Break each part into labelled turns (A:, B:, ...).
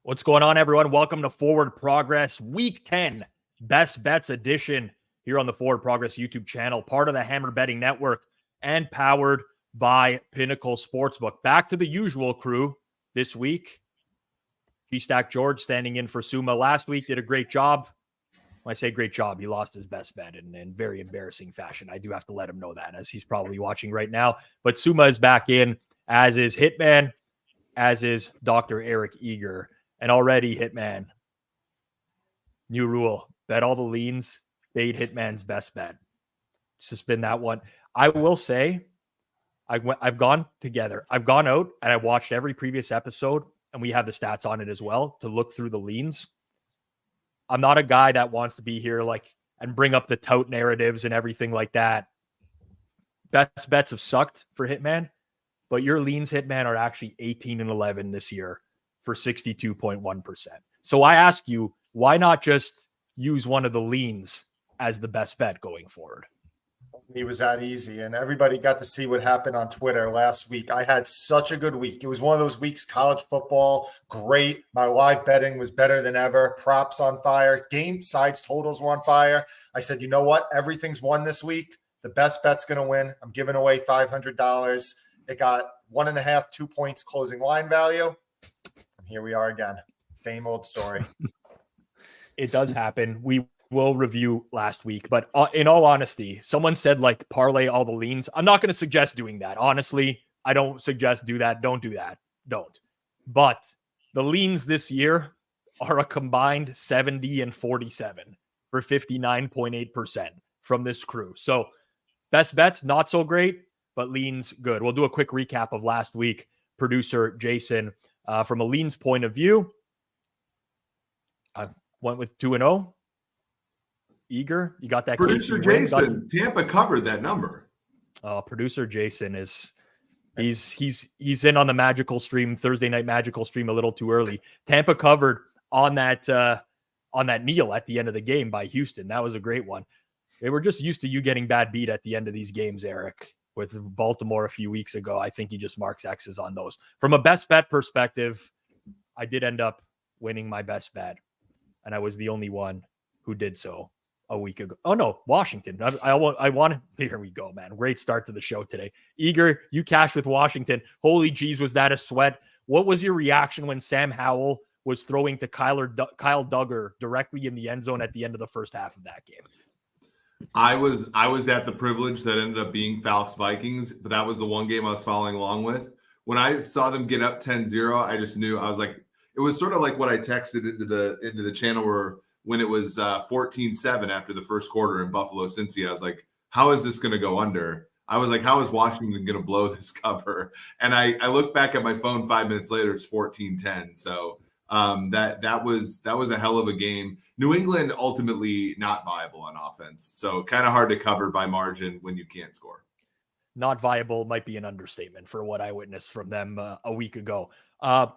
A: What's going on, everyone? Welcome to Forward Progress Week 10 Best Bets Edition here on the Forward Progress YouTube channel, part of the Hammer Betting Network and powered by Pinnacle Sportsbook. Back to the usual crew this week. G-Stack George standing in for Suma last week, did a great job. When I say great job, he lost his best bet in very embarrassing fashion. I do have to let him know that, as he's probably watching right now. But Suma is back in, as is Hitman, as is Dr. Eric Eager. And already, Hitman, new rule, bet all the leans, fade Hitman's best bet. It's just been that one. I will say, I've gone together. I've gone out and I watched every previous episode, and we have the stats on it as well to look through the leans. I'm not a guy that wants to be here and bring up the tout narratives and everything like that. Best bets have sucked for Hitman, but your leans, Hitman, are actually 18-11 this year for 62.1%. So I ask you, why not just use one of the leans as the best bet going forward?
B: It was that easy, and everybody got to see what happened on Twitter last week. I had such a good week. It was one of those weeks, college football, great. My live betting was better than ever. Props on fire. Game sides totals were on fire. I said, you know what? Everything's won this week. The best bet's going to win. I'm giving away $500. It got 1.5, 2 points closing line value. Here we are again. Same old story.
A: It does happen. We will review last week, but in all honesty, someone said parlay all the leans. I'm not going to suggest doing that. Honestly, I don't suggest do that. Don't do that. Don't. But the leans this year are a combined 70 and 47 for 59.8% from this crew. So best bets, not so great, but leans good. We'll do a quick recap of last week. Producer Jason, from a leans point of view, I went with 2-0. Eager, you got that.
C: Producer Jason, Tampa covered that number.
A: Producer Jason he's in on the magical stream, Thursday night magical stream, a little too early. Tampa covered on that kneel at the end of the game by Houston. That was a great one. They were just used to you getting bad beat at the end of these games, Eric. With Baltimore a few weeks ago, I think he just marks X's on those. From a best bet perspective, I did end up winning my best bet, and I was the only one who did so a week ago. Oh no, Washington. I want. Here we go, man. Great start to the show today. Eager, you cashed with Washington. Holy jeez, was that a sweat? What was your reaction when Sam Howell was throwing to Kyle Duggar directly in the end zone at the end of the first half of that game?
C: I was at the privilege that ended up being Falcons Vikings, but that was the one game I was following along with. When I saw them get up 10-0, I just knew. I was like, it was sort of like what I texted into the channel where when it was 14-7 after the first quarter in Buffalo Cincy, I was like, how is this going to go under? I was like, how is Washington going to blow this cover? And I look back at my phone 5 minutes later, it's 14-10. So that was a hell of a game. New England ultimately not viable on offense, so kind of hard to cover by margin when you can't score.
A: Not viable might be an understatement for what I witnessed from them a week ago.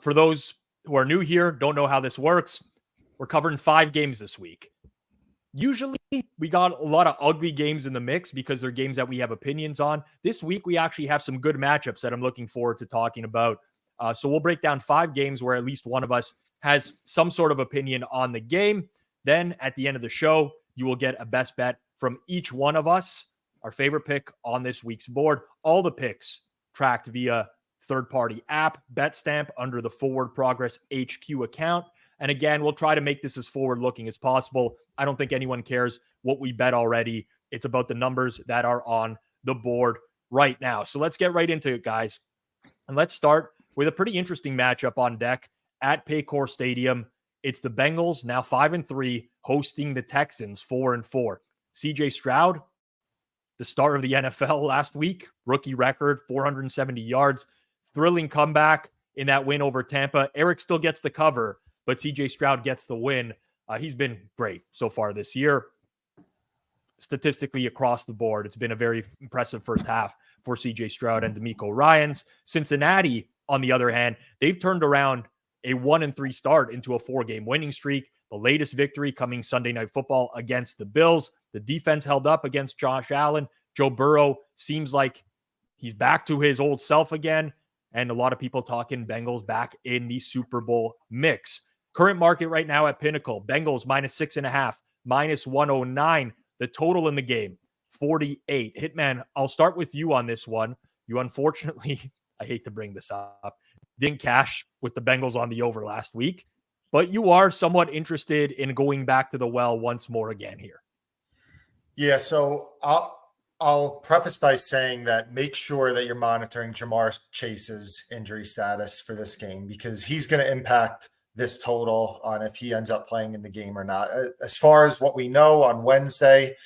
A: For those who are new here, don't know how this works, we're covering 5 games this week. Usually we got a lot of ugly games in the mix because they're games that we have opinions on. This week we actually have some good matchups that I'm looking forward to talking about. So we'll break down 5 games where at least one of us has some sort of opinion on the game. Then at the end of the show, you will get a best bet from each one of us, our favorite pick on this week's board. All the picks tracked via third-party app, BetStamp under the Forward Progress HQ account. And again, we'll try to make this as forward-looking as possible. I don't think anyone cares what we bet already. It's about the numbers that are on the board right now. So let's get right into it, guys. And let's start with a pretty interesting matchup on deck at Paycor Stadium. It's the Bengals, now 5-3, hosting the Texans, 4-4. CJ Stroud, the star of the NFL last week, rookie record, 470 yards. Thrilling comeback in that win over Tampa. Eric still gets the cover, but CJ Stroud gets the win. He's been great so far this year. Statistically across the board, it's been a very impressive first half for CJ Stroud and DeMeco Ryans. Cincinnati, on the other hand, they've turned around a 1-3 start into a 4-game winning streak. The latest victory coming Sunday Night Football against the Bills. The defense held up against Josh Allen. Joe Burrow seems like he's back to his old self again. And a lot of people talking Bengals back in the Super Bowl mix. Current market right now at Pinnacle, Bengals -6.5, -109. The total in the game, 48. Hitman, I'll start with you on this one. You unfortunately, I hate to bring this up, didn't cash with the Bengals on the over last week, but you are somewhat interested in going back to the well once more again here.
B: Yeah, so I'll preface by saying that make sure that you're monitoring Jamar Chase's injury status for this game, because he's going to impact this total on if he ends up playing in the game or not. As far as what we know, on Wednesday,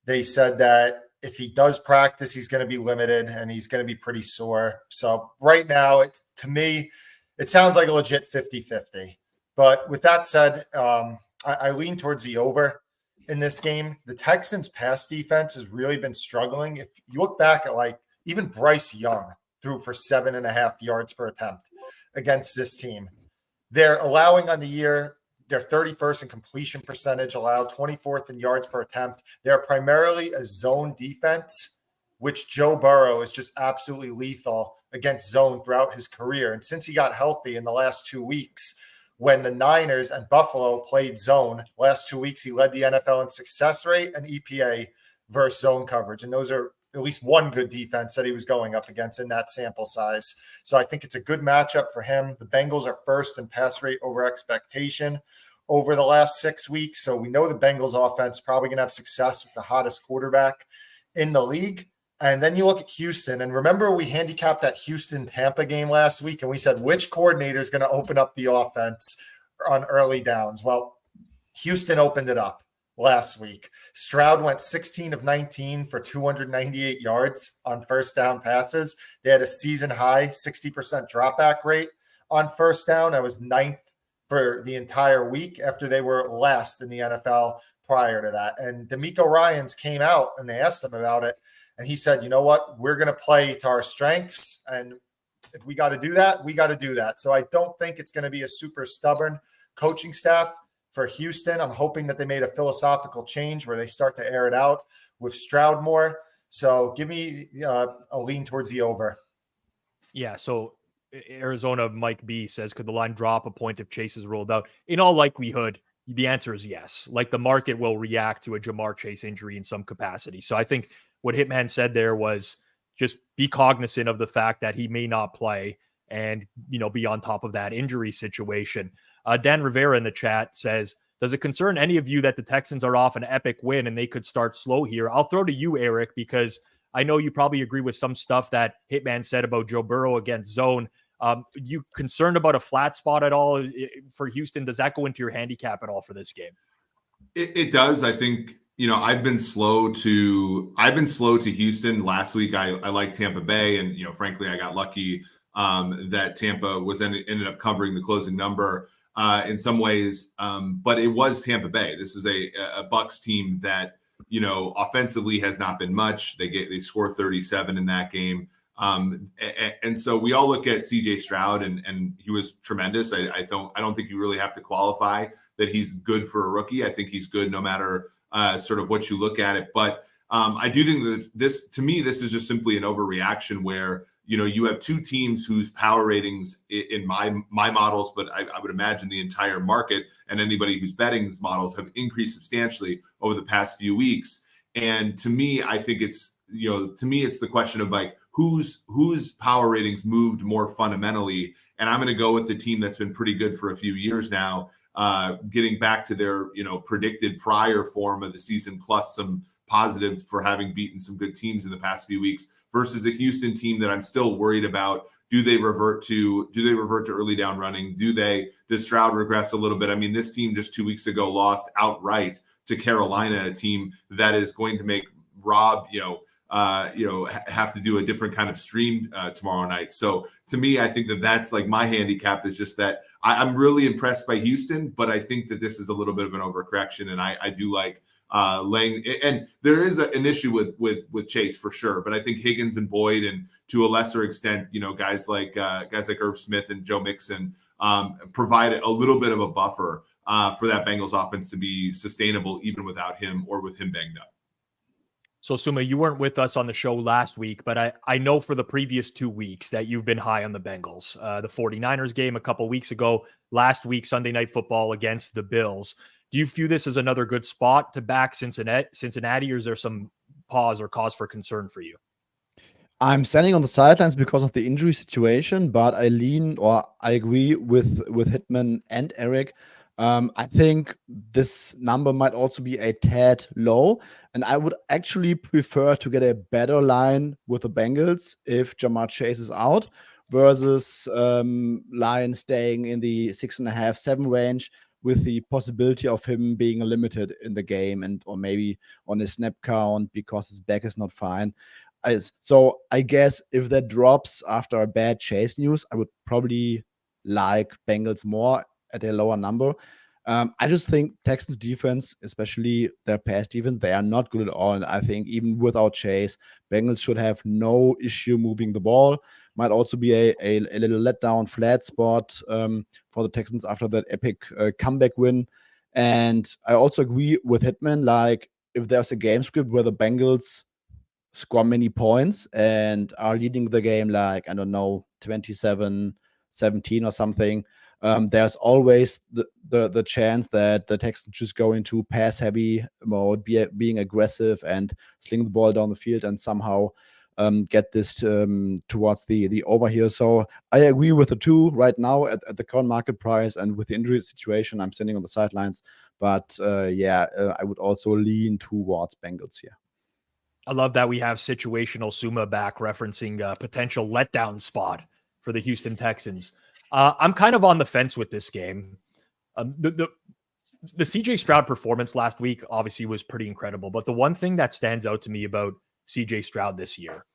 B: they said that if he does practice, he's going to be limited and he's going to be pretty sore. So right now, to me, it sounds like a legit 50-50. But with that said, I lean towards the over in this game. The Texans' pass defense has really been struggling. If you look back at, like, even Bryce Young threw for 7.5 yards per attempt against this team. They're allowing on the year, they're 31st in completion percentage, allowed 24th in yards per attempt. They're primarily a zone defense, which Joe Burrow is just absolutely lethal against zone throughout his career. And since he got healthy in the last 2 weeks, when the Niners and Buffalo played zone last 2 weeks, he led the NFL in success rate and EPA versus zone coverage. And those are at least one good defense that he was going up against in that sample size. So I think it's a good matchup for him. The Bengals are first in pass rate over expectation over the last 6 weeks. So we know the Bengals offense probably going to have success with the hottest quarterback in the league. And then you look at Houston, and remember we handicapped that Houston-Tampa game last week, and we said which coordinator is going to open up the offense on early downs. Well, Houston opened it up last week. Stroud went 16 of 19 for 298 yards on first down passes. They had a season-high 60% dropback rate on first down. That was 9th for the entire week after they were last in the NFL prior to that. And DeMeco Ryans came out, and they asked him about it. And he said, you know what, we're going to play to our strengths. And if we got to do that, we got to do that. So I don't think it's going to be a super stubborn coaching staff for Houston. I'm hoping that they made a philosophical change where they start to air it out with Stroud more. So give me a lean towards the over.
A: Yeah, so Arizona Mike B says, could the line drop a point if Chase is rolled out? In all likelihood, the answer is yes. Like, the market will react to a Jamar Chase injury in some capacity. So I think what Hitman said there was just be cognizant of the fact that he may not play and, be on top of that injury situation. Dan Rivera in the chat says, does it concern any of you that the Texans are off an epic win and they could start slow here? I'll throw to you, Eric, because I know you probably agree with some stuff that Hitman said about Joe Burrow against zone. You concerned about a flat spot at all for Houston? Does that go into your handicap at all for this game?
C: It does. I think, I've been slow to Houston. Last week, I liked Tampa Bay, and frankly, I got lucky that Tampa ended up covering the closing number in some ways. But it was Tampa Bay. This is a Bucs team that offensively has not been much. They score 37 in that game. And so we all look at CJ Stroud, and he was tremendous. I don't think you really have to qualify that he's good for a rookie. I think he's good no matter sort of what you look at it. But I do think that this is just simply an overreaction where, you have two teams whose power ratings in my models, but I would imagine the entire market and anybody who's betting these models have increased substantially over the past few weeks. And to me, I think it's the question of, like, whose power ratings moved more fundamentally. And I'm going to go with the team that's been pretty good for a few years now, getting back to their, predicted prior form of the season, plus some positives for having beaten some good teams in the past few weeks, versus a Houston team that I'm still worried about. Do they revert to early down running? Does Stroud regress a little bit? I mean, this team just 2 weeks ago lost outright to Carolina, a team that is going to make Rob, have to do a different kind of stream tomorrow night. So to me, I think that's like my handicap is just that I'm really impressed by Houston, but I think that this is a little bit of an overcorrection, and I do like laying. And there is an issue with Chase for sure, but I think Higgins and Boyd, and to a lesser extent, guys like Irv Smith and Joe Mixon provide a little bit of a buffer for that Bengals offense to be sustainable even without him or with him banged up.
A: So, Suma, you weren't with us on the show last week, but I know for the previous 2 weeks that you've been high on the Bengals. The 49ers game a couple weeks ago, last week, Sunday Night Football against the Bills. Do you view this as another good spot to back Cincinnati, or is there some pause or cause for concern for you?
D: I'm standing on the sidelines because of the injury situation, but I agree with Hitman and Eric. I think this number might also be a tad low, and I would actually prefer to get a better line with the Bengals if Jamar Chase is out versus line staying in the 6.5, 7 range with the possibility of him being limited in the game or maybe on his snap count because his back is not fine. So I guess if that drops after a bad Chase news, I would probably like Bengals more at a lower number. I just think Texans defense, especially their pass defense, they are not good at all. And I think even without Chase, Bengals should have no issue moving the ball. Might also be a little letdown flat spot for the Texans after that epic comeback win. And I also agree with Hitman, like if there's a game script where the Bengals score many points and are leading the game, like, I don't know, 27-17 or something, there's always the chance that the Texans just go into pass heavy mode, being aggressive and sling the ball down the field and somehow get this towards the over here. So I agree with the two right now at the current market price, and with the injury situation, I'm standing on the sidelines. But I would also lean towards Bengals here.
A: I love that we have situational Suma back referencing a potential letdown spot for the Houston Texans. I'm kind of on the fence with this game. The CJ Stroud performance last week obviously was pretty incredible, but the one thing that stands out to me about CJ Stroud this year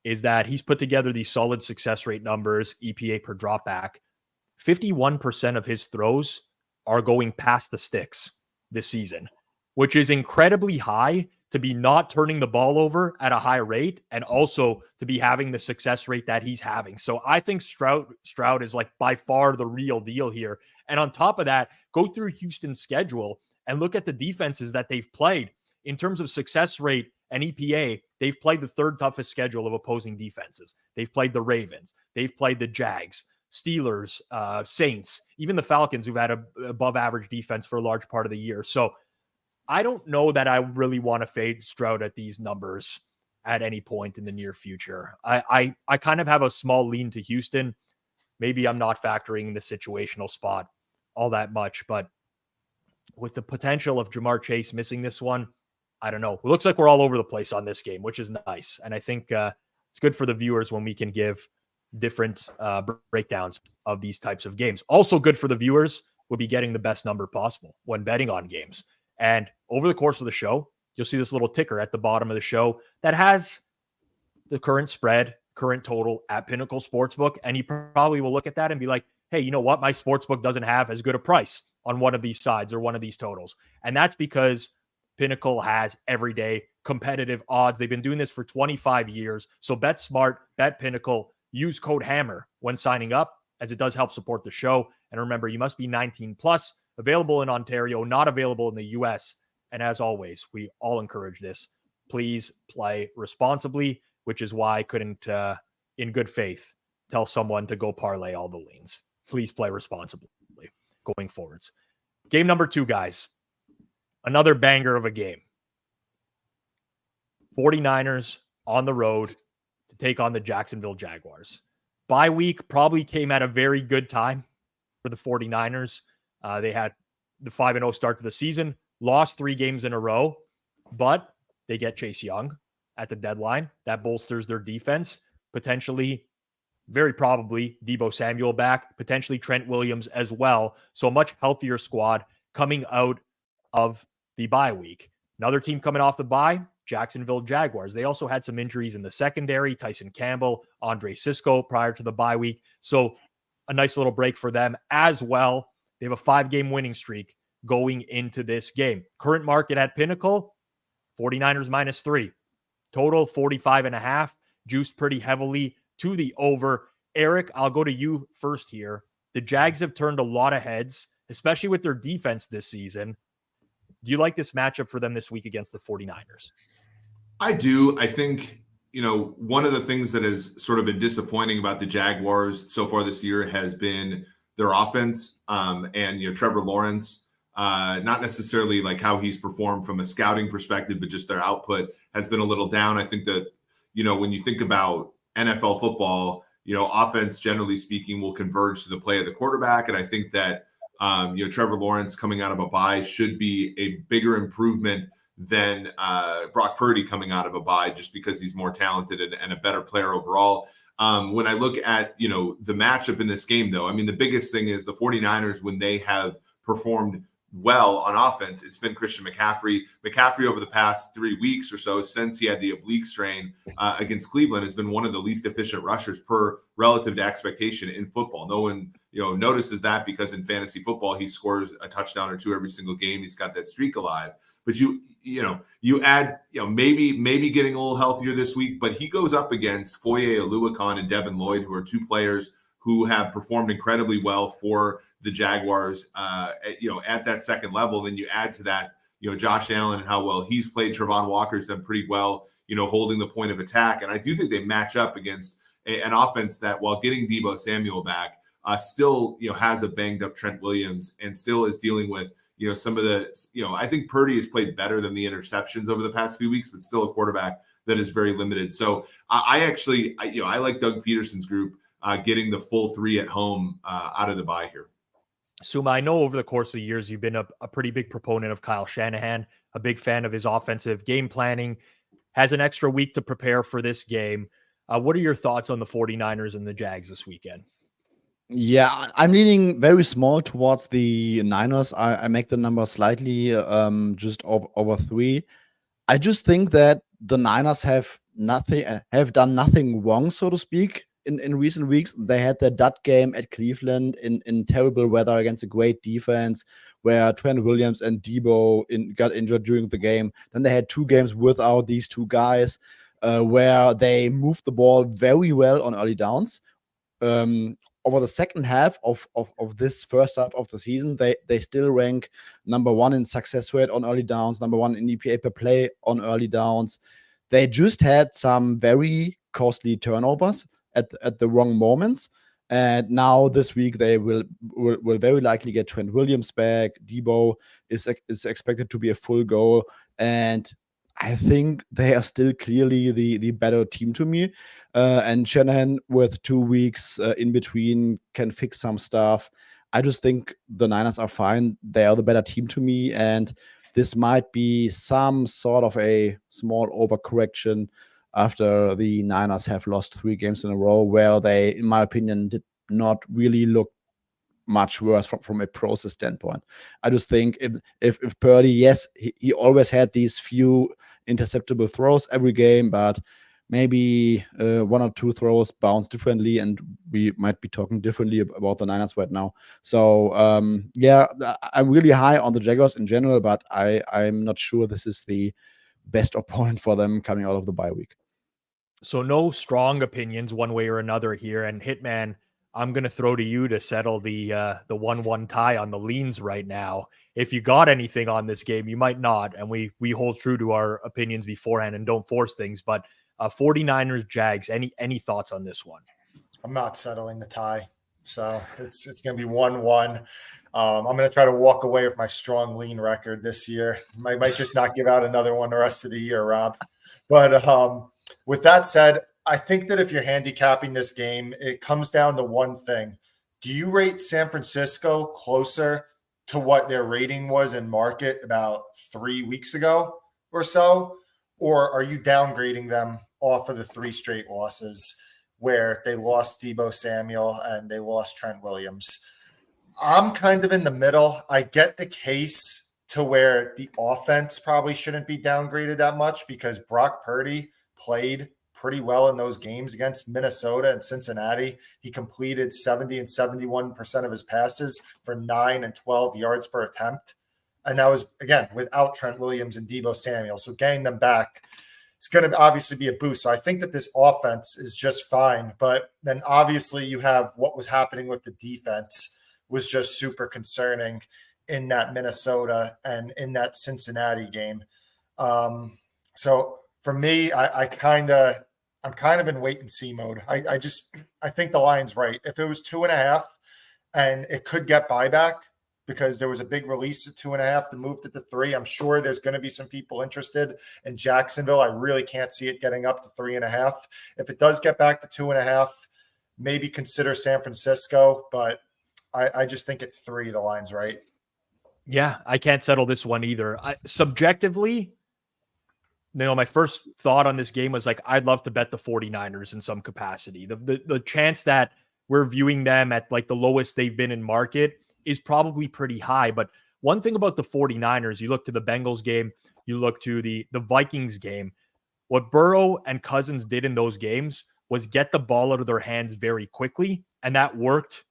A: is that he's put together these solid success rate numbers, EPA per dropback. 51% of his throws are going past the sticks this season, which is incredibly high to be not turning the ball over at a high rate and also to be having the success rate that he's having. So I think Stroud is like by far the real deal here. And on top of that, go through Houston's schedule and look at the defenses that they've played in terms of success rate and EPA. They've played the third toughest schedule of opposing defenses. They've played the Ravens. They've played the Jags, Steelers, Saints, even the Falcons, who've had a above average defense for a large part of the year. So I don't know that I really want to fade Stroud at these numbers at any point in the near future. I kind of have a small lean to Houston. Maybe I'm not factoring the situational spot all that much, but with the potential of Jamar Chase missing this one, I don't know. It looks like we're all over the place on this game, which is nice. And I think it's good for the viewers when we can give different breakdowns of these types of games. Also good for the viewers would be getting the best number possible when betting on games. And over the course of the show, you'll see this little ticker at the bottom of the show that has the current spread, current total at Pinnacle Sportsbook. And you probably will look at that and be like, hey, you know what? My sportsbook doesn't have as good a price on one of these sides or one of these totals. And that's because Pinnacle has everyday competitive odds. They've been doing this for 25 years. So bet smart, bet Pinnacle, use code HAMMER when signing up, as it does help support the show. And remember, you must be 19 plus. Available in Ontario, not available in the US. And as always, we all encourage this. Please play responsibly, which is why I couldn't, in good faith, tell someone to go parlay all the leans. Please play responsibly going forwards. Game number 2, guys. Another banger of a game. 49ers on the road to take on the Jacksonville Jaguars. Bye week probably came at a very good time for the 49ers. They had the 5-0 start to the season, lost 3 games in a row, but they get Chase Young at the deadline. That bolsters their defense. Potentially, very probably, Deebo Samuel back, potentially Trent Williams as well. So a much healthier squad coming out of the bye week. Another team coming off the bye, Jacksonville Jaguars. They also had some injuries in the secondary, Tyson Campbell, Andre Sisco prior to the bye week. So a nice little break for them as well. They have a 5-game winning streak going into this game. Current market at Pinnacle, 49ers -3. Total 45.5, juiced pretty heavily to the over. Eric, I'll go to you first here. The Jags have turned a lot of heads, especially with their defense this season. Do you like this matchup for them this week against the 49ers?
C: I do. I think, one of the things that has sort of been disappointing about the Jaguars so far this year has been their offense. And, Trevor Lawrence, not necessarily like how he's performed from a scouting perspective, but just their output has been a little down. I think that, when you think about NFL football, offense, generally speaking, will converge to the play of the quarterback. And I think that, Trevor Lawrence coming out of a bye should be a bigger improvement than Brock Purdy coming out of a bye, just because he's more talented and a better player overall. When I look at, the matchup in this game, though, I mean, the biggest thing is the 49ers, when they have performed well on offense, it's been Christian McCaffrey. McCaffrey over the past 3 weeks or so, since he had the oblique strain against Cleveland, has been one of the least efficient rushers per relative to expectation in football. No one, notices that, because in fantasy football, he scores a touchdown or two every single game. He's got that streak alive. But you add, maybe getting a little healthier this week, but he goes up against Foye Oluokun and Devin Lloyd, who are two players who have performed incredibly well for the Jaguars, at that second level. Then you add to that, Josh Allen and how well he's played. Trevon Walker's done pretty well, holding the point of attack. And I do think they match up against an offense that, while getting Deebo Samuel back, still, has a banged up Trent Williams and still is dealing with, some of the, I think Purdy has played better than the interceptions over the past few weeks, but still a quarterback that is very limited. So I like Doug Peterson's group getting the full 3 at home out of the bye here.
A: Suma, I know over the course of the years, you've been a pretty big proponent of Kyle Shanahan, a big fan of his offensive game planning, has an extra week to prepare for this game. What are your thoughts on the 49ers and the Jags this weekend?
D: Yeah, I'm leaning very small towards the Niners. I make the number slightly just over 3. I just think that the Niners have done nothing wrong, so to speak, in recent weeks. They had their dud game at Cleveland in terrible weather against a great defense, where Trent Williams and Deebo got injured during the game. Then they had 2 games without these 2 guys, where they moved the ball very well on early downs. Over the second half of this first half of the season, they still rank number 1 in success rate on early downs, number 1 in EPA per play on early downs. They just had some very costly turnovers at the wrong moments. And now this week they will very likely get Trent Williams back. Deebo is expected to be a full go, and I think they are still clearly the better team to me. And Shanahan, with 2 weeks in between, can fix some stuff. I just think the Niners are fine. They are the better team to me. And this might be some sort of a small overcorrection after the Niners have lost 3 games in a row, where they, in my opinion, did not really look much worse from a process standpoint. I just think if Purdy, yes, he always had these few interceptable throws every game, but maybe 1 or 2 throws bounce differently, and we might be talking differently about the Niners right now. So yeah, I'm really high on the Jaguars in general, but I'm not sure this is the best opponent for them coming out of the bye week.
A: So no strong opinions one way or another here. And Hitman, I'm going to throw to you to settle the 1-1 tie on the leans right now. If you got anything on this game, you might not. And we hold true to our opinions beforehand and don't force things. But 49ers, Jags, any thoughts on this one?
B: I'm not settling the tie. So it's going to be 1-1. I'm going to try to walk away with my strong lean record this year. I might just not give out another one the rest of the year, Rob. But with that said, I think that if you're handicapping this game, it comes down to one thing. Do you rate San Francisco closer to what their rating was in market about 3 weeks ago or so? Or are you downgrading them off of the 3 straight losses where they lost Deebo Samuel and they lost Trent Williams? I'm kind of in the middle. I get the case to where the offense probably shouldn't be downgraded that much, because Brock Purdy played pretty well in those games against Minnesota and Cincinnati. He completed 70 and 71% of his passes for 9 and 12 yards per attempt. And that was, again, without Trent Williams and Deebo Samuel. So getting them back, it's going to obviously be a boost. So I think that this offense is just fine. But then obviously you have what was happening with the defense was just super concerning in that Minnesota and in that Cincinnati game. So For me, I'm kind of in wait and see mode. I think the line's right. If it was 2.5 and it could get buyback because there was a big release at 2.5 to move it to 3, I'm sure there's going to be some people interested in Jacksonville. I really can't see it getting up to 3.5. If it does get back to 2.5, maybe consider San Francisco, but I just think at 3, the line's right.
A: Yeah, I can't settle this one either. Subjectively, my first thought on this game was like, I'd love to bet the 49ers in some capacity. The chance that we're viewing them at like the lowest they've been in market is probably pretty high. But one thing about the 49ers, you look to the Bengals game, you look to the Vikings game, what Burrow and Cousins did in those games was get the ball out of their hands very quickly, and that worked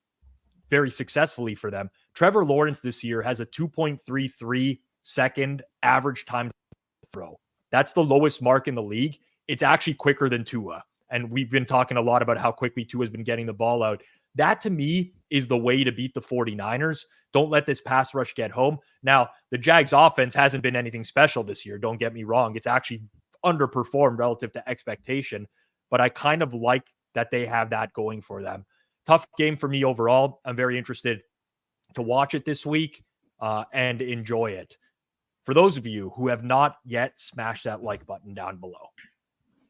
A: very successfully for them. Trevor Lawrence this year has a 2.33 second average time to throw. That's the lowest mark in the league. It's actually quicker than Tua. And we've been talking a lot about how quickly Tua has been getting the ball out. That to me is the way to beat the 49ers. Don't let this pass rush get home. Now, the Jags offense hasn't been anything special this year. Don't get me wrong. It's actually underperformed relative to expectation, but I kind of like that they have that going for them. Tough game for me overall. I'm very interested to watch it this week and enjoy it. For those of you who have not yet smashed that like button down below,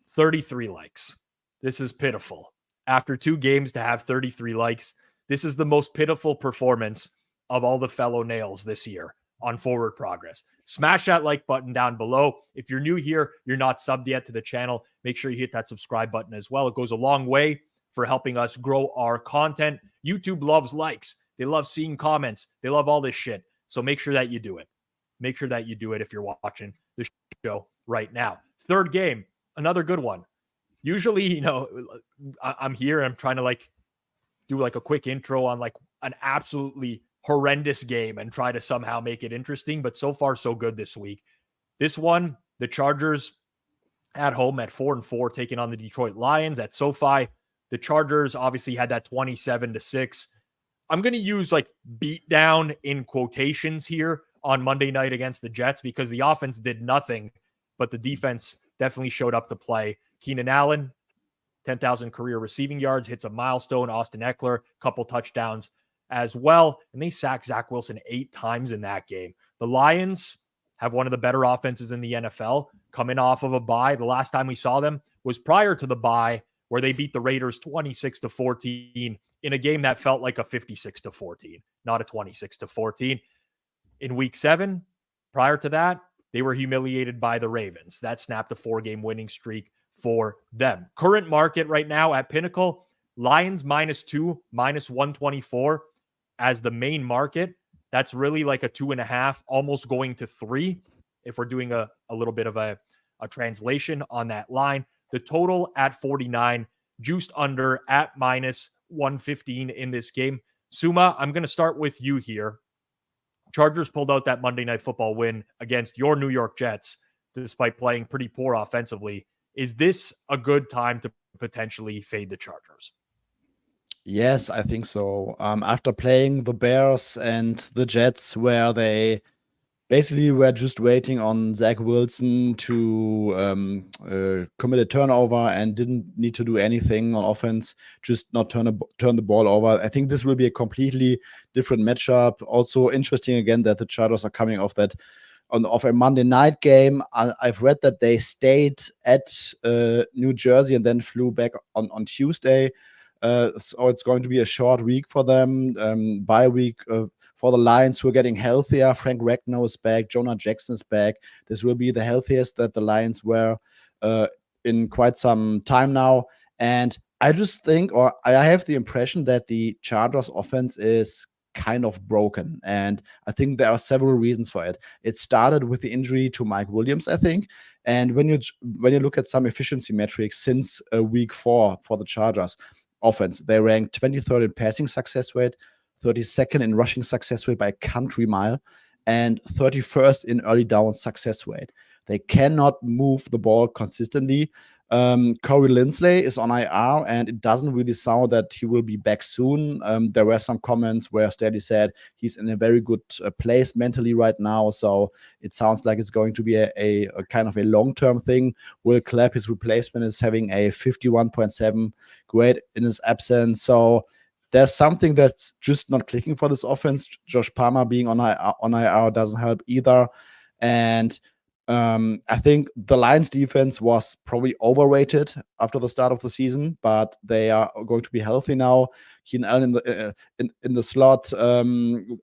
A: 33 likes. This is pitiful. After 2 games to have 33 likes, this is the most pitiful performance of all the fellow nails this year on Forward Progress. Smash that like button down below. If you're new here, you're not subbed yet to the channel, make sure you hit that subscribe button as well. It goes a long way for helping us grow our content. YouTube loves likes. They love seeing comments. They love all this shit. So make sure that you do it. Make sure that you do it if you're watching the show right now. Third game, another good one. Usually, I'm here and I'm trying to do like a quick intro on like an absolutely horrendous game and try to somehow make it interesting, but so far so good this week. This one, the Chargers at home at 4-4 taking on the Detroit Lions at SoFi. The Chargers obviously had that 27-6. I'm going to use like beat down in quotations here on Monday night against the Jets because the offense did nothing, but the defense definitely showed up to play. Keenan Allen, 10,000 career receiving yards, hits a milestone. Austin Eckler, couple touchdowns as well. And they sacked Zach Wilson 8 times in that game. The Lions have one of the better offenses in the NFL, coming off of a bye. The last time we saw them was prior to the bye, where they beat the Raiders 26-14 in a game that felt like a 56-14, not a 26-14. In week 7, prior to that, they were humiliated by the Ravens. That snapped a 4-game winning streak for them. Current market right now at Pinnacle, Lions -2, -124 as the main market. That's really like a 2.5, almost going to 3 if we're doing a little bit of a translation on that line. The total at 49, juiced under at -115 in this game. Suma, I'm going to start with you here. Chargers pulled out that Monday Night Football win against your New York Jets, despite playing pretty poor offensively. Is this a good time to potentially fade the Chargers?
D: Yes, I think so. After playing the Bears and the Jets, where they basically were just waiting on Zach Wilson to commit a turnover and didn't need to do anything on offense, just not turn the ball over. I think this will be a completely different matchup. Also interesting again that the Chargers are coming off that of a Monday night game. I've read that they stayed at New Jersey and then flew back on Tuesday. So it's going to be a short week for them. Bye week for the Lions, who are getting healthier. Frank Ragnow is back. Jonah Jackson is back. This will be the healthiest that the Lions were in quite some time now. And I just think, or I have the impression that the Chargers offense is kind of broken. And I think there are several reasons for it. It started with the injury to Mike Williams, I think. And when you look at some efficiency metrics since week 4 for the Chargers offense, they ranked 23rd in passing success rate, 32nd in rushing success rate by a country mile, and 31st in early down success rate. They cannot move the ball consistently. Corey Linsley is on IR, and it doesn't really sound that he will be back soon. There were some comments where Steady said he's in a very good place mentally right now, so it sounds like it's going to be a kind of a long-term thing. Will Clapp, his replacement, is having a 51.7 grade in his absence, so there's something that's just not clicking for this offense. Josh Palmer being on IR doesn't help either, and I think the Lions defense was probably overrated after the start of the season, but they are going to be healthy now. Keenan Allen in the slot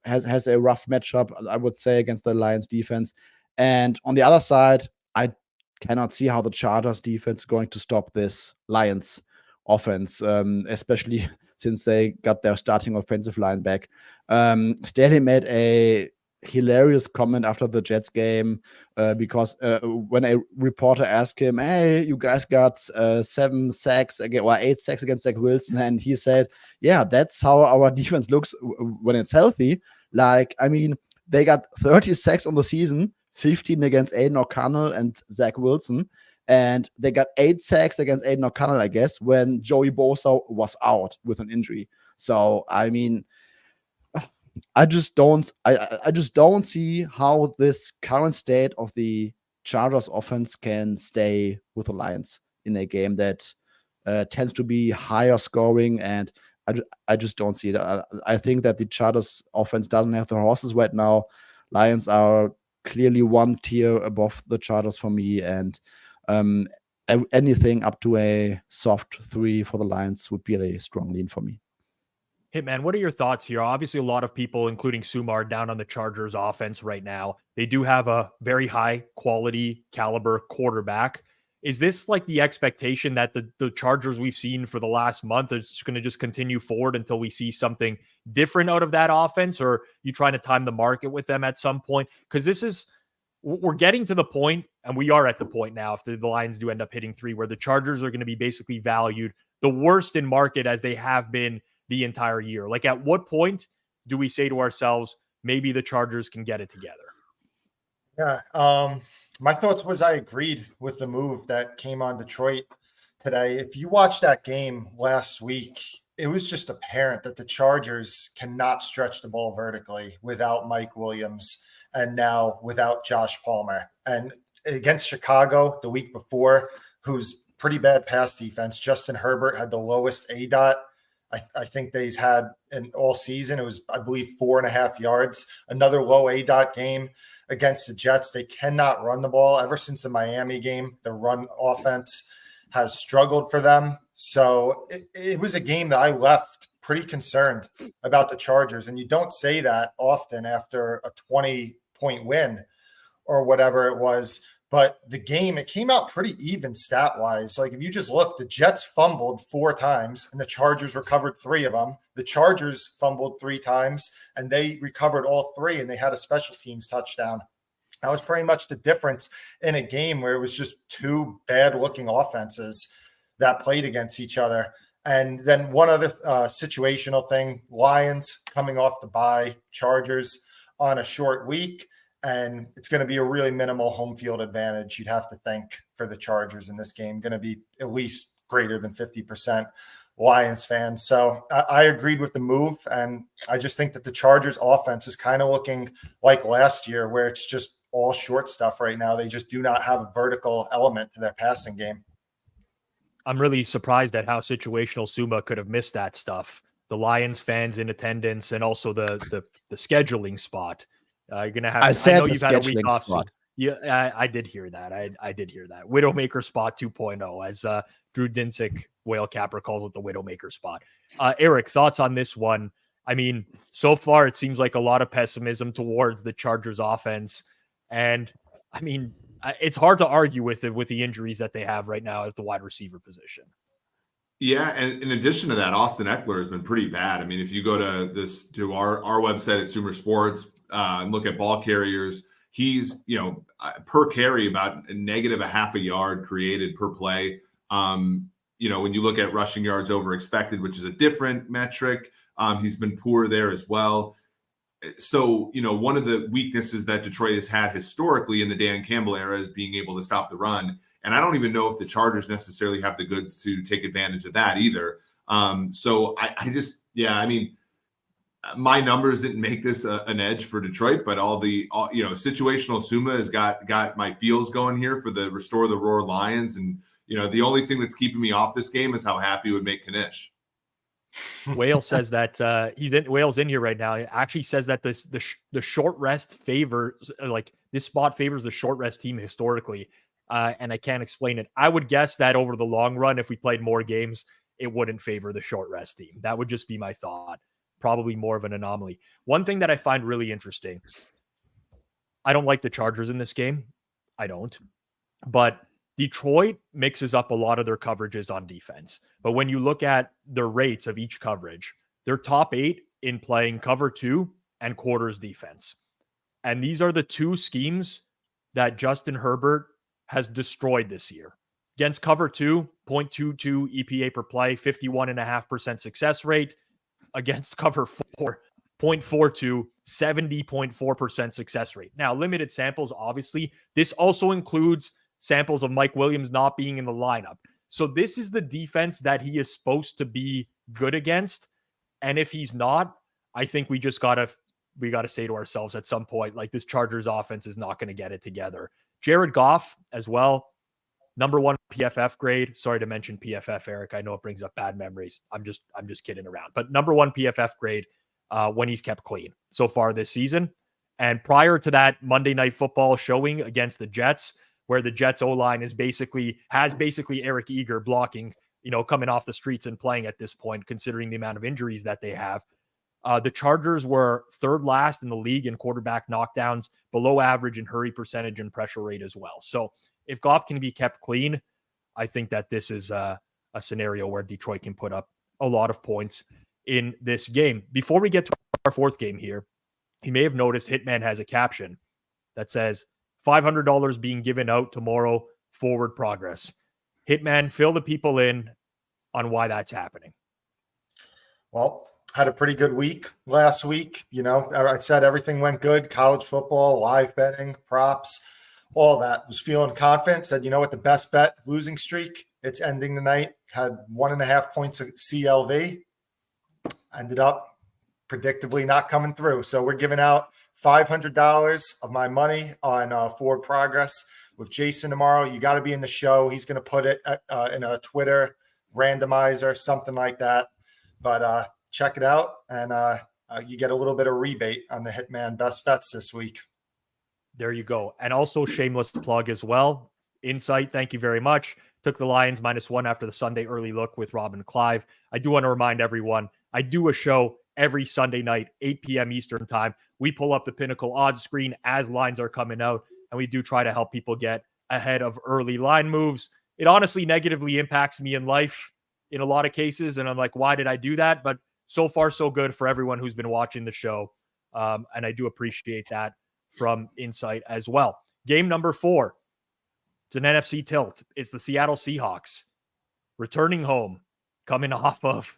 D: has a rough matchup, I would say, against the Lions defense. And on the other side, I cannot see how the Chargers defense is going to stop this Lions offense, especially since they got their starting offensive line back. Staley made a hilarious comment after the Jets game because when a reporter asked him, "Hey, you guys got 7 sacks or 8 sacks against Zach Wilson," and he said, "Yeah, that's how our defense looks when it's healthy." Like, I mean, they got 30 sacks on the season, 15 against Aiden O'Connell and Zach Wilson, and they got 8 sacks against Aiden O'Connell, I guess, when Joey Bosa was out with an injury. So, I mean, I just don't see how this current state of the Chargers offense can stay with the Lions in a game that tends to be higher scoring, and I just don't see it. I think that the Chargers offense doesn't have the horses right now. Lions are clearly one tier above the Chargers for me, and anything up to a soft 3 for the Lions would be a strong lean for me.
A: Hitman, what are your thoughts here? Obviously, a lot of people, including Sumar, down on the Chargers offense right now. They do have a very high quality caliber quarterback. Is this like the expectation that the Chargers we've seen for the last month is going to just continue forward until we see something different out of that offense? Or are you trying to time the market with them at some point? Because we're getting to the point, and we are at the point now, if the Lions do end up hitting 3, where the Chargers are going to be basically valued the worst in market as they have been the entire year. Like, at what point do we say to ourselves, maybe the Chargers can get it together?
B: Yeah. My thoughts was I agreed with the move that came on Detroit today. If you watched that game last week, it was just apparent that the Chargers cannot stretch the ball vertically without Mike Williams and now without Josh Palmer. And against Chicago the week before, who's pretty bad pass defense, Justin Herbert had the lowest ADOT I think they've had in all season. It was, I believe, 4.5 yards. Another low ADOT game against the Jets. They cannot run the ball. Ever since the Miami game, the run offense has struggled for them. So it was a game that I left pretty concerned about the Chargers. And you don't say that often after a 20-point win or whatever it was. But the game, it came out pretty even stat-wise. Like, if you just look, the Jets fumbled 4 times, and the Chargers recovered 3 of them. The Chargers fumbled 3 times, and they recovered all 3, and they had a special teams touchdown. That was pretty much the difference in a game where it was just 2 bad-looking offenses that played against each other. And then one other situational thing, Lions coming off the bye, Chargers on a short week. And it's going to be a really minimal home field advantage, you'd have to think, for the Chargers in this game. Going to be at least greater than 50% Lions fans. So I agreed with the move. And I just think that the Chargers offense is kind of looking like last year, where it's just all short stuff right now. They just do not have a vertical element to their passing game.
A: I'm really surprised at how situational Suma could have missed that stuff. The Lions fans in attendance, and also the scheduling spot. You're gonna have. I know you've had a week off. So, yeah, I did hear that. I did hear that. Widowmaker spot 2.0, as Drew Dinsick, Whale Capper, calls it, the Widowmaker spot. Eric, thoughts on this one? I mean, so far it seems like a lot of pessimism towards the Chargers offense, and I mean, it's hard to argue with it with the injuries that they have right now at the wide receiver position.
C: Yeah, and in addition to that, Austin Eckler has been pretty bad. I mean, if you go to our website at Sumer Sports and look at ball carriers, he's, per carry about a negative -0.5 yard created per play. When you look at rushing yards over expected, which is a different metric, he's been poor there as well. So, one of the weaknesses that Detroit has had historically in the Dan Campbell era is being able to stop the run. And I don't even know if the Chargers necessarily have the goods to take advantage of that either. So I just, I mean, my numbers didn't make this an edge for Detroit, but all situational Suma has got my feels going here for the Restore the Roar Lions. And, the only thing that's keeping me off this game is how happy it would make Kanish.
A: Wales says that Wales in here right now. It actually says that the short rest favors, like this spot favors the short rest team historically. And I can't explain it. I would guess that over the long run, if we played more games, it wouldn't favor the short rest team. That would just be my thought. Probably more of an anomaly. One thing that I find really interesting, I don't like the Chargers in this game. I don't. But Detroit mixes up a lot of their coverages on defense. But when you look at their rates of each coverage, they're top 8 in playing cover 2 and quarters defense. And these are the two schemes that Justin Herbert has destroyed this year. Against cover 2, 0.22 EPA per play, 51.5% success rate. Against cover 4, 0.42, 70.4% success rate. Now, limited samples, obviously. This also includes samples of Mike Williams not being in the lineup. So this is the defense that he is supposed to be good against. And if he's not, I think we just gotta say to ourselves at some point, like, this Chargers offense is not going to get it together. Jared Goff as well, number 1 PFF grade. Sorry to mention PFF, Eric. I know it brings up bad memories. I'm just kidding around. But number 1 PFF grade when he's kept clean so far this season. And prior to that Monday Night Football showing against the Jets, where the Jets O-line has basically Eric Eager blocking, coming off the streets and playing at this point, considering the amount of injuries that they have. The Chargers were 3rd last in the league in quarterback knockdowns, below average in hurry percentage and pressure rate as well. So if Goff can be kept clean, I think that this is a scenario where Detroit can put up a lot of points in this game. Before we get to our 4th game here, you may have noticed Hitman has a caption that says, $500 being given out tomorrow, forward progress. Hitman, fill the people in on why that's happening.
B: Well, had a pretty good week last week. I said everything went good. College football, live betting, props, all that. Was feeling confident. Said, what, the best bet, losing streak. It's ending tonight. Had 1.5 points of CLV. Ended up predictably not coming through. So we're giving out $500 of my money on forward progress with Jason tomorrow. You got to be in the show. He's going to put it in a Twitter randomizer, something like that. But check it out, and you get a little bit of rebate on the Hitman best bets this week.
A: There you go. And also shameless plug as well. Insight, thank you very much. Took the Lions -1 after the Sunday early look with Rob and Clive. I do want to remind everyone, I do a show every Sunday night, 8 p.m. Eastern time. We pull up the Pinnacle odds screen as lines are coming out, and we do try to help people get ahead of early line moves. It honestly negatively impacts me in life in a lot of cases, and I'm like, why did I do that? But so far, so good for everyone who's been watching the show, and I do appreciate that from Insight as well. Game number 4. It's an NFC tilt. It's the Seattle Seahawks returning home, coming off of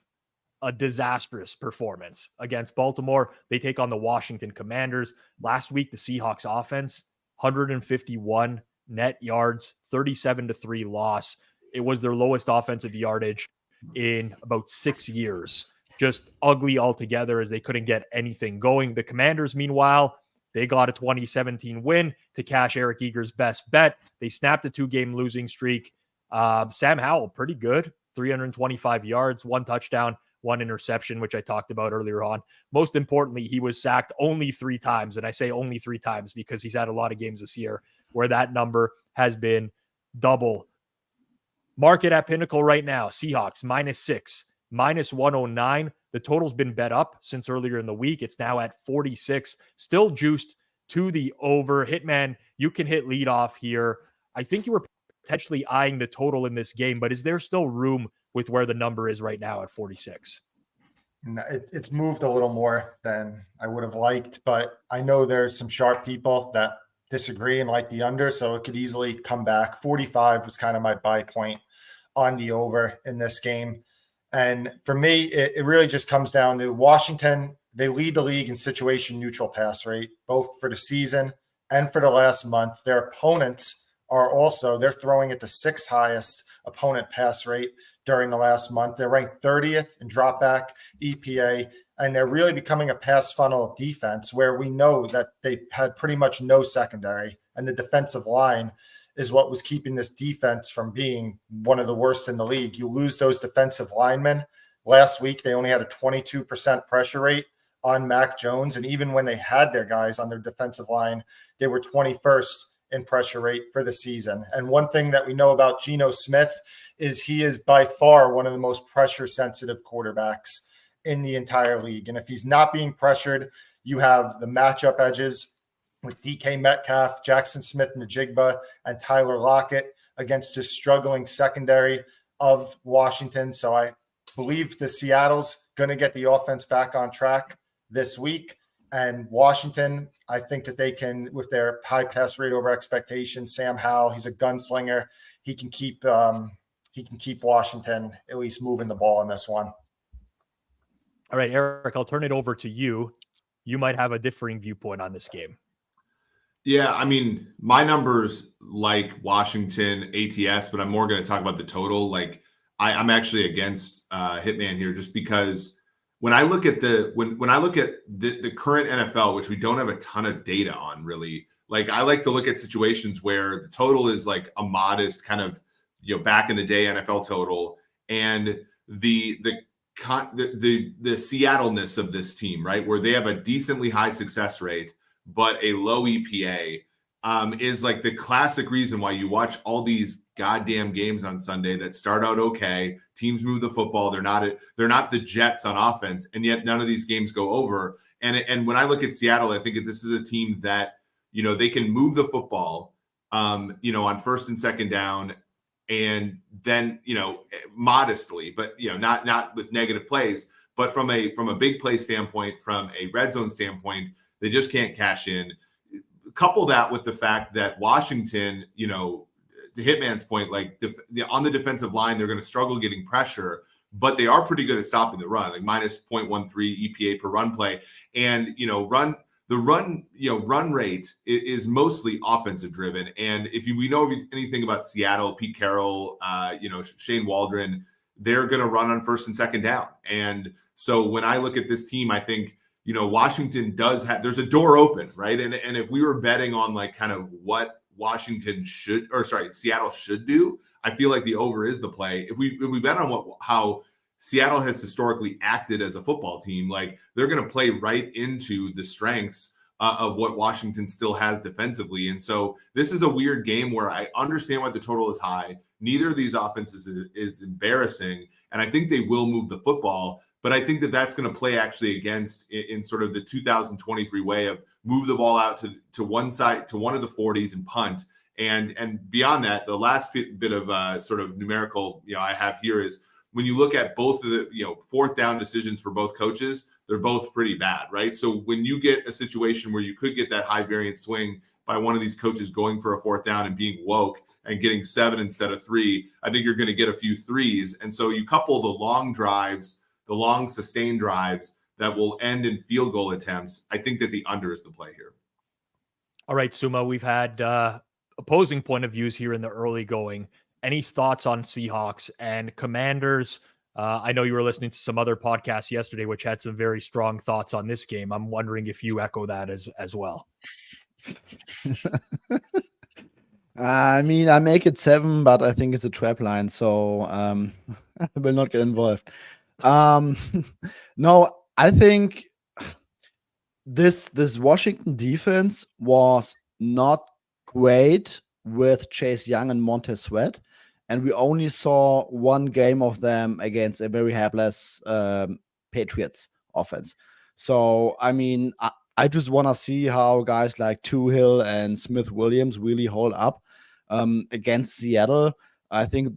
A: a disastrous performance against Baltimore. They take on the Washington Commanders. Last week, the Seahawks offense, 151 net yards, 37-3 loss. It was their lowest offensive yardage in about 6 years. Just ugly altogether as they couldn't get anything going. The Commanders, meanwhile, they got a 2017 win to cash Eric Eager's best bet. They snapped a 2-game losing streak. Sam Howell, pretty good. 325 yards, 1 touchdown, 1 interception, which I talked about earlier on. Most importantly, he was sacked only 3 times. And I say only 3 times because he's had a lot of games this year where that number has been double. Market at Pinnacle right now, Seahawks -6, -109. The total's been bet up since earlier in the week. It's now at 46, still juiced to the over. Hitman, you can hit lead off here. I think you were potentially eyeing the total in this game, but is there still room with where the number is right now at 46?
B: No, it's moved a little more than I would have liked, but I know there's some sharp people that disagree and like the under, so it could easily come back. 45 was kind of my buy point on the over in this game. And for me, it really just comes down to Washington. They lead the league in situation neutral pass rate, both for the season and for the last month. Their opponents they're throwing at the 6th highest opponent pass rate during the last month. They're ranked 30th in dropback EPA, and they're really becoming a pass funnel defense where we know that they had pretty much no secondary, and the defensive line is what was keeping this defense from being one of the worst in the league. You lose those defensive linemen. Last week, they only had a 22% pressure rate on Mac Jones, and even when they had their guys on their defensive line, they were 21st in pressure rate for the season. And one thing that we know about Geno Smith is he is by far one of the most pressure-sensitive quarterbacks in the entire league. And if he's not being pressured, you have the matchup edges with DK Metcalf, Jackson Smith-Njigba, and Tyler Lockett against his struggling secondary of Washington. So I believe the Seattle's going to get the offense back on track this week. And Washington, I think that they can, with their high pass rate over expectation, Sam Howell, he's a gunslinger. He can keep Washington at least moving the ball in this one.
A: All right, Eric, I'll turn it over to you. You might have a differing viewpoint on this game.
C: Yeah, I mean, my numbers like Washington ATS, but I'm more going to talk about the total. Like, I'm actually against Hitman here, just because when I look at the current NFL, which we don't have a ton of data on, really, like I like to look at situations where the total is like a modest kind of, back in the day NFL total, and the Seattle-ness of this team, right, where they have a decently high success rate but a low EPA, is like the classic reason why you watch all these goddamn games on Sunday that start out okay. Teams move the football. They're not the Jets on offense, and yet none of these games go over. And when I look at Seattle, I think this is a team that, they can move the football, on 1st and 2nd down, and then, modestly, but, not with negative plays, but from a big play standpoint, from a red zone standpoint, they just can't cash in. Couple that with the fact that Washington, to Hitman's point, like on the defensive line, they're going to struggle getting pressure, but they are pretty good at stopping the run, like minus 0.13 EPA per run play. And, run rate is mostly offensive driven. And if we know anything about Seattle, Pete Carroll, Shane Waldron, they're going to run on 1st and 2nd down. And so when I look at this team, I think, Washington does have, there's a door open, right? And if we were betting on like kind of what Seattle should do, I feel like the over is the play. If we bet on how Seattle has historically acted as a football team, like they're going to play right into the strengths of what Washington still has defensively. And so this is a weird game where I understand why the total is high. Neither of these offenses is embarrassing, and I think they will move the football. But I think that's going to play actually against in sort of the 2023 way of move the ball out to one side, to one of the 40s and punt. And beyond that, the last bit of sort of numerical, I have here is when you look at both of the, 4th down decisions for both coaches, they're both pretty bad, right? So when you get a situation where you could get that high variance swing by one of these coaches going for a 4th down and being woke and getting 7 instead of 3, I think you're going to get a few 3s. And so you couple the long drives, the long sustained drives that will end in field goal attempts, I think that the under is the play here.
A: All right, Suma, we've had opposing point of views here in the early going. Any thoughts on Seahawks and Commanders? I know you were listening to some other podcasts yesterday, which had some very strong thoughts on this game. I'm wondering if you echo that as well.
D: I mean, I make it 7, but I think it's a trap line, so I will not get involved. No, I think this Washington defense was not great with Chase Young and Montez Sweat, and we only saw one game of them against a very hapless Patriots offense. So, I mean, I just want to see how guys like Tuhill and Smith Williams really hold up against Seattle. I think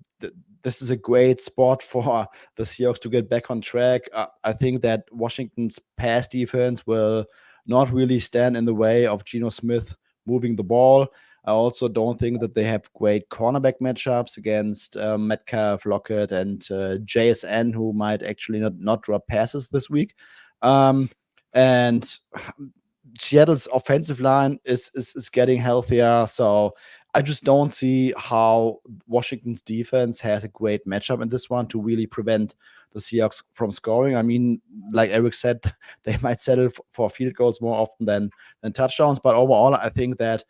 D: this is a great spot for the Seahawks to get back on track. I think that Washington's pass defense will not really stand in the way of Geno Smith moving the ball. I also don't think that they have great cornerback matchups against Metcalf, Lockett, and JSN, who might actually not drop passes this week. And Seattle's offensive line is getting healthier. So I just don't see how Washington's defense has a great matchup in this one to really prevent the Seahawks from scoring. I mean, like Eric said, they might settle for field goals more often than touchdowns. But overall, I think that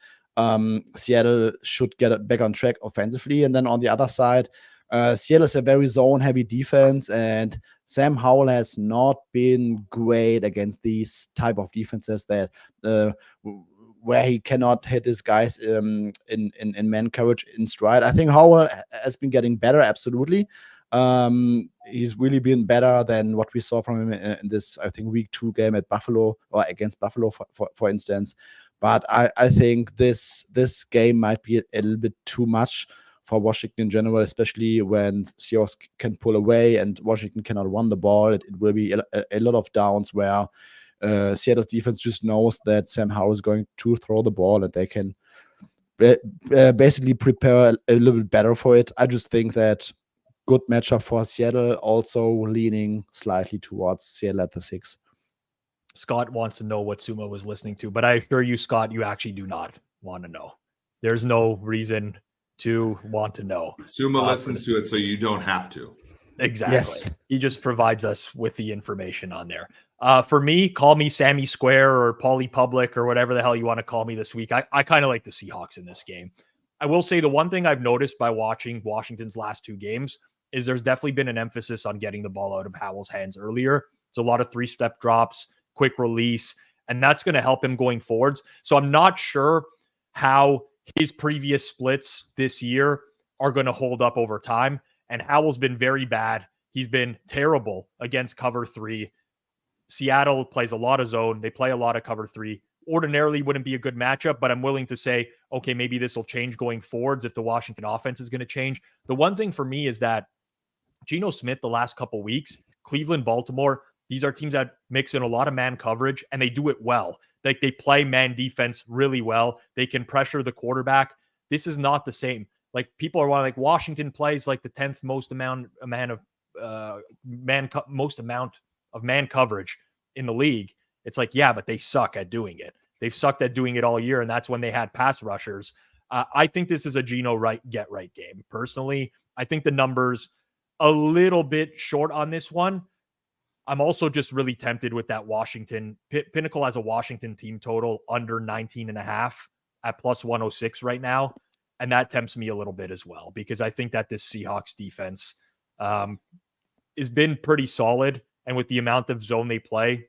D: Seattle should get back on track offensively. And then on the other side, Seattle is a very zone-heavy defense, and Sam Howell has not been great against these type of defenses that where he cannot hit his guys in man coverage in stride. I think Howell has been getting better, absolutely. He's really been better than what we saw from him in this, I think, week 2 game at Buffalo, or against Buffalo, for instance. But I think this game might be a little bit too much for Washington in general, especially when Seahawks can pull away and Washington cannot run the ball. It will be a lot of downs where Seattle's defense just knows that Sam Howell is going to throw the ball, and they can basically prepare a little bit better for it. I just think that good matchup for Seattle, also leaning slightly towards Seattle at the 6.
A: Scott wants to know what Sumo was listening to, but I assure you, Scott, you actually do not want to know. There's no reason to want to know.
C: Suma listens to it so you don't have to.
A: Exactly.
D: Yes.
A: He just provides us with the information on there. For me, call me Sammy Square or Paulie Public or whatever the hell you want to call me this week. I kind of like the Seahawks in this game. I will say the one thing I've noticed by watching Washington's last 2 games is there's definitely been an emphasis on getting the ball out of Howell's hands earlier. It's a lot of 3-step drops, quick release, and that's going to help him going forwards. So I'm not sure how his previous splits this year are going to hold up over time. And Howell's been very bad. He's been terrible against cover 3. Seattle plays a lot of zone. They play a lot of cover 3. Ordinarily wouldn't be a good matchup, but I'm willing to say, okay, maybe this will change going forwards if the Washington offense is going to change. The one thing for me is that Geno Smith, the last couple weeks, Cleveland, Baltimore, these are teams that mix in a lot of man coverage, and they do it well. Like, they play man defense really well. They can pressure the quarterback. This is not the same. Like, people are like, Washington plays like the 10th most amount of man coverage in the league. It's like, yeah, but they suck at doing it. They've sucked at doing it all year, and that's when they had pass rushers. I think this is a Geno get right game. Personally, I think the numbers a little bit short on this one. I'm also just really tempted with that Washington. Pinnacle has a Washington team total under 19.5 at plus 106 right now. And that tempts me a little bit as well, because I think that this Seahawks defense has been pretty solid. And with the amount of zone they play,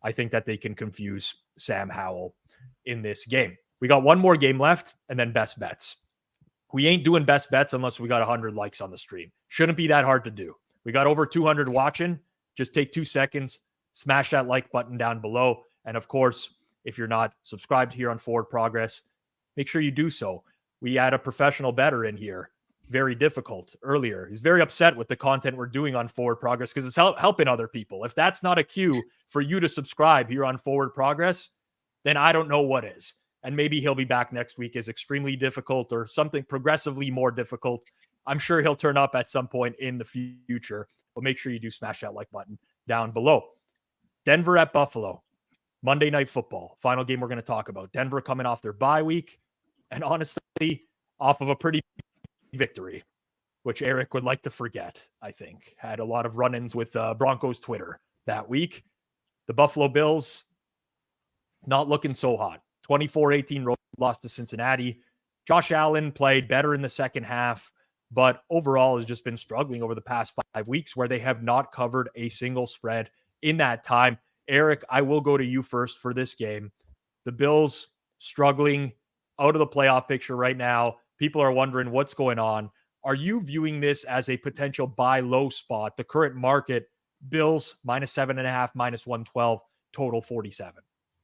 A: I think that they can confuse Sam Howell in this game. We got one more game left, and then best bets. We ain't doing best bets unless we got 100 likes on the stream. Shouldn't be that hard to do. We got over 200 watching. Just take 2 seconds, smash that like button down below. And of course, if you're not subscribed here on Forward Progress, make sure you do so. We had a professional bettor in here, very difficult earlier. He's very upset with the content we're doing on Forward Progress because it's helping other people. If that's not a cue for you to subscribe here on Forward Progress, then I don't know what is. And maybe he'll be back next week as extremely difficult or something progressively more difficult. I'm sure he'll turn up at some point in the future, but make sure you do smash that like button down below. Denver at Buffalo, Monday Night Football, final game we're going to talk about. Denver coming off their bye week, and honestly, off of a pretty victory, which Eric would like to forget, I think. Had a lot of run-ins with Broncos Twitter that week. The Buffalo Bills, not looking so hot. 24-18 road loss to Cincinnati. Josh Allen played better in the second half, but overall has just been struggling over the past 5 weeks where they have not covered a single spread in that time. Eric, I will go to you first for this game. The Bills struggling out of the playoff picture right now. People are wondering what's going on. Are you viewing this as a potential buy low spot? The current market, Bills -7.5, -112, total 47.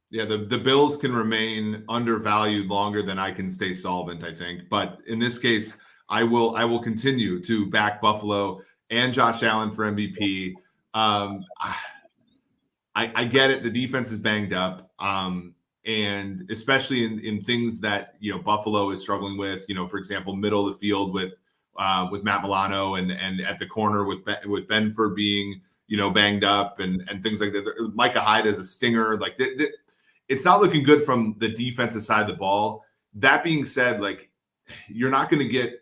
C: Yeah, the Bills can remain undervalued longer than I can stay solvent, I think. But in this case, I will continue to back Buffalo and Josh Allen for MVP. I get it. The defense is banged up. And especially in things that, Buffalo is struggling with, for example, middle of the field with Matt Milano and at the corner with Benford being, banged up and things like that. Micah Hyde as a stinger. Like it's not looking good from the defensive side of the ball. That being said, like you're not going to get,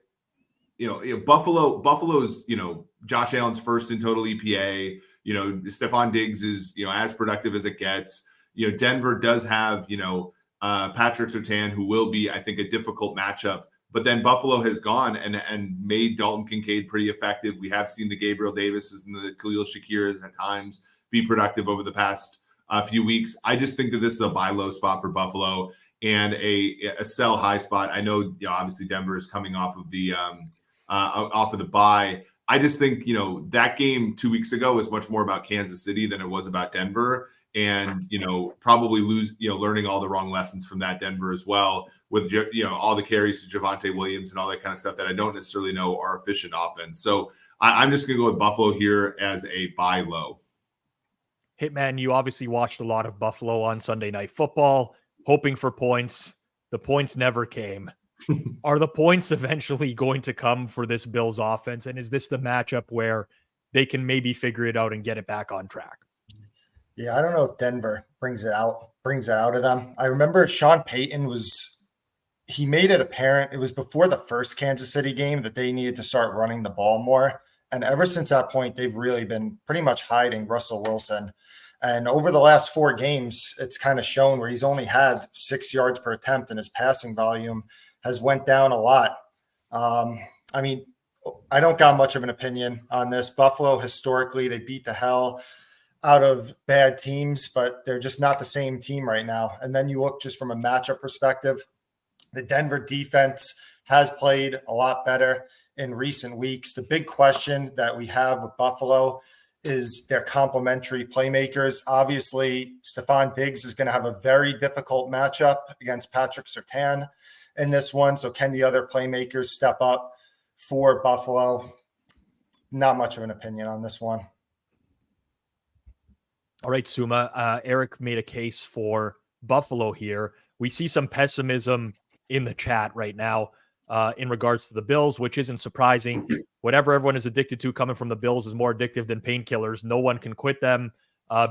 C: Buffalo's, Josh Allen's first in total EPA. Stephon Diggs is, as productive as it gets. Denver does have, Patrick Surtain, who will be, I think, a difficult matchup. But then Buffalo has gone and made Dalton Kincaid pretty effective. We have seen the Gabriel Davises and the Khalil Shakirs at times be productive over the past few weeks. I just think that this is a buy low spot for Buffalo and a sell high spot. I know, obviously Denver is coming off of the bye. I just think, that game 2 weeks ago was much more about Kansas City than it was about Denver. And, probably learning all the wrong lessons from that Denver as well, with, all the carries to Javonte Williams and all that kind of stuff that I don't necessarily know are efficient offense. So I'm just going to go with Buffalo here as a buy low.
A: Hitman, you obviously watched a lot of Buffalo on Sunday Night Football, hoping for points. The points never came. Are the points eventually going to come for this Bills offense? And is this the matchup where they can maybe figure it out and get it back on track?
B: Yeah, I don't know if Denver brings it out of them. I remember Sean Payton he made it apparent, it was before the first Kansas City game, that they needed to start running the ball more. And ever since that point, they've really been pretty much hiding Russell Wilson. And over the last 4 games, it's kind of shown where he's only had 6 yards per attempt, and his passing volume has went down a lot. I mean, I don't got much of an opinion on this. Buffalo, historically, they beat the hell out of bad teams, but they're just not the same team right now. And then you look just from a matchup perspective, the Denver defense has played a lot better in recent weeks. The big question that we have with Buffalo is their complementary playmakers. Obviously, Stephon Diggs is going to have a very difficult matchup against Patrick Surtain in this one. So can the other playmakers step up for Buffalo? Not much of an opinion on this one.
A: All right, Suma. Eric made a case for Buffalo here. We see some pessimism in the chat right now in regards to the Bills, which isn't surprising. Whatever everyone is addicted to coming from the Bills is more addictive than painkillers. No one can quit them.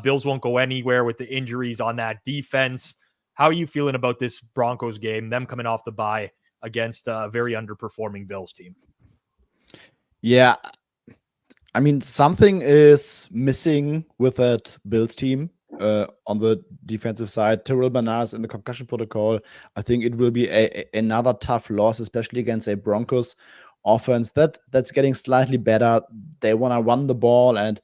A: Bills won't go anywhere with the injuries on that defense. How are you feeling about this Broncos game, them coming off the bye against a very underperforming Bills team?
D: Yeah, I mean, something is missing with that Bills team on the defensive side. Terrell Bernard in the concussion protocol. I think it will be another tough loss, especially against a Broncos offense that's getting slightly better. They want to run the ball, and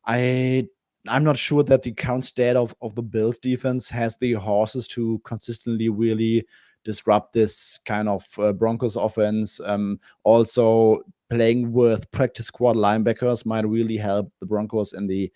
D: I'm not sure that the current state of the Bills defense has the horses to consistently really disrupt this kind of Broncos offense. Also, playing with practice squad linebackers might really help the Broncos in the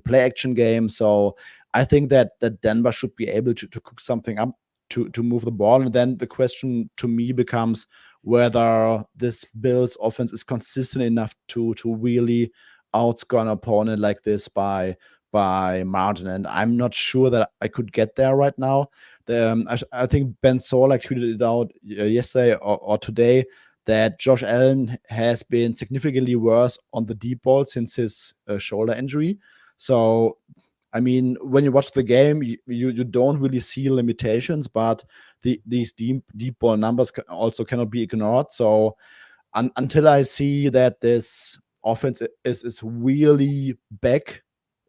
D: play action game. So I think that Denver should be able to cook something up to move the ball. And then the question to me becomes whether this Bills offense is consistent enough to really outscore an opponent like this by margin. And I'm not sure that I could get there right now. I think Ben Sola tweeted it out yesterday or today that Josh Allen has been significantly worse on the deep ball since his shoulder injury. So, I mean, when you watch the game, you don't really see limitations, but these deep ball numbers also cannot be ignored. So, until I see that this offense is really back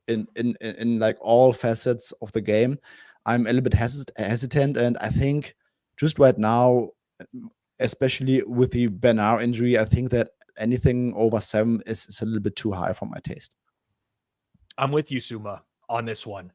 D: in like all facets of the game, I'm a little bit hesitant. And I think just right now, especially with the Bernard injury, I think that anything over 7 is a little bit too high for my taste.
A: I'm with you, Suma, on this one.